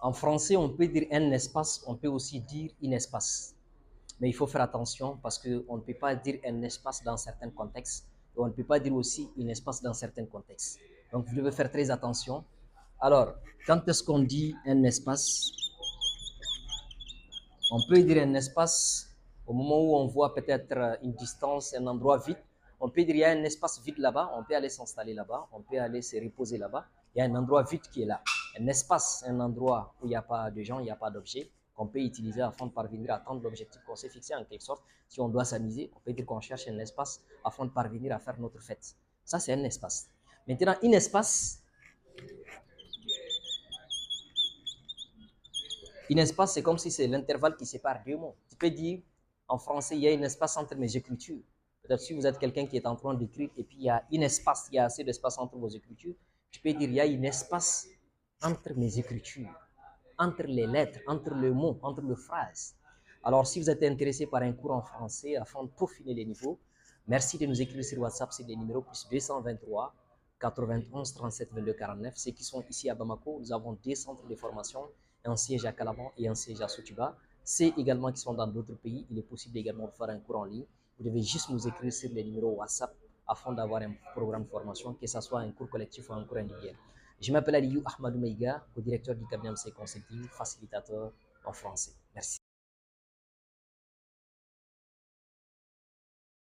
En français, on peut dire un espace, on peut aussi dire une espace. Mais il faut faire attention parce qu'on ne peut pas dire un espace dans certains contextes et on ne peut pas dire aussi une espace dans certains contextes. Donc, vous devez faire très attention. Alors, quand est-ce qu'on dit un espace? On peut dire un espace au moment où on voit peut-être une distance, un endroit vide. On peut dire il y a un espace vide là-bas, on peut aller s'installer là-bas, on peut aller se reposer là-bas. Il y a un endroit vide qui est là. Un espace, un endroit où il n'y a pas de gens, il n'y a pas d'objets, qu'on peut utiliser afin de parvenir à atteindre l'objectif qu'on s'est fixé en quelque sorte. Si on doit s'amuser, on peut dire qu'on cherche un espace afin de parvenir à faire notre fête. Ça, c'est un espace. Maintenant, un espace, un espace, c'est comme si c'est l'intervalle qui sépare deux mots. Tu peux dire, en français, il y a un espace entre mes écritures. Peut-être si vous êtes quelqu'un qui est en train d'écrire et puis il y a un espace, il y a assez d'espace entre vos écritures, tu peux dire, il y a un espace entre mes écritures, entre les lettres, entre le mot, entre les phrases. Alors, si vous êtes intéressé par un cours en français afin de peaufiner les niveaux, merci de nous écrire sur WhatsApp, c'est le numéro plus 223 91 37 22 49. Ceux qui sont ici à Bamako, nous avons deux centres de formation, un siège à Calaban et un siège à Sotiba. Ceux également qui sont dans d'autres pays, il est possible également de faire un cours en ligne. Vous devez juste nous écrire sur le numéro WhatsApp afin d'avoir un programme de formation, que ce soit un cours collectif ou un cours individuel. Je m'appelle Aliou Ahmadou Maïga, co-directeur du cabinet MC Consulting, facilitateur en français. Merci.